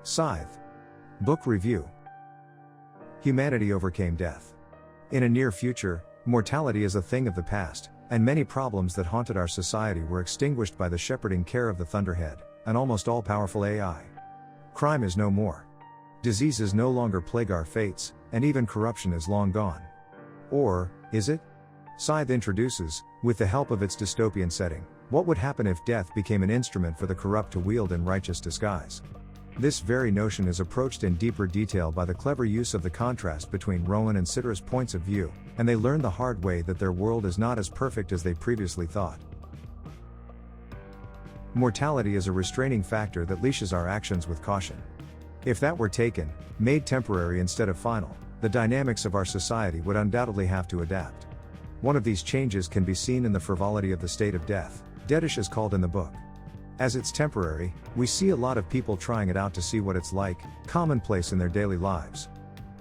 Scythe. Book review. Humanity overcame death. In a near future, mortality is a thing of the past, and many problems that haunted our society were extinguished by the shepherding care of the Thunderhead, an almost all-powerful AI. Crime is no more. Diseases no longer plague our fates, and even corruption is long gone. Or, is it? Scythe introduces, with the help of its dystopian setting, what would happen if death became an instrument for the corrupt to wield in righteous disguise. This very notion is approached in deeper detail by the clever use of the contrast between Rowan and Cytherea's points of view, and they learn the hard way that their world is not as perfect as they previously thought. Mortality is a restraining factor that leashes our actions with caution. If that were taken, made temporary instead of final, the dynamics of our society would undoubtedly have to adapt. One of these changes can be seen in the frivolity of the state of death, deadish is called in the book. As it's temporary, we see a lot of people trying it out to see what it's like, commonplace in their daily lives.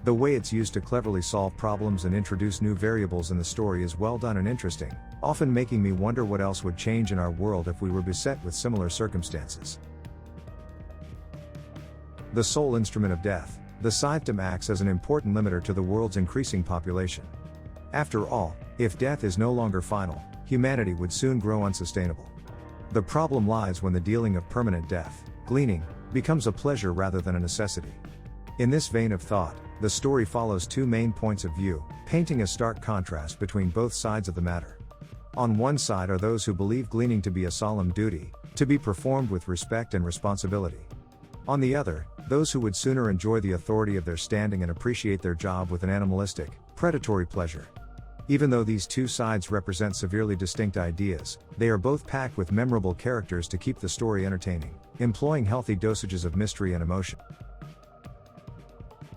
The way it's used to cleverly solve problems and introduce new variables in the story is well done and interesting, often making me wonder what else would change in our world if we were beset with similar circumstances. The sole instrument of death, the Scythe acts as an important limiter to the world's increasing population. After all, if death is no longer final, humanity would soon grow unsustainable. The problem lies when the dealing of permanent death, gleaning, becomes a pleasure rather than a necessity. In this vein of thought, the story follows two main points of view, painting a stark contrast between both sides of the matter. On one side are those who believe gleaning to be a solemn duty, to be performed with respect and responsibility. On the other, those who would sooner enjoy the authority of their standing and appreciate their job with an animalistic, predatory pleasure. Even though these two sides represent severely distinct ideas, they are both packed with memorable characters to keep the story entertaining, employing healthy dosages of mystery and emotion.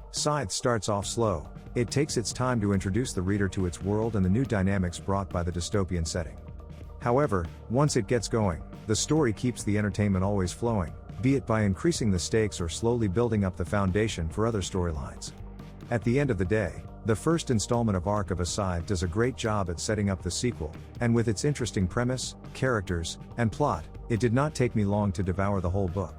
Scythe starts off slow. It takes its time to introduce the reader to its world and the new dynamics brought by the dystopian setting. However, once it gets going, the story keeps the entertainment always flowing, be it by increasing the stakes or slowly building up the foundation for other storylines. At the end of the day, the first installment of Arc of a Scythe does a great job at setting up the sequel, and with its interesting premise, characters, and plot, it did not take me long to devour the whole book.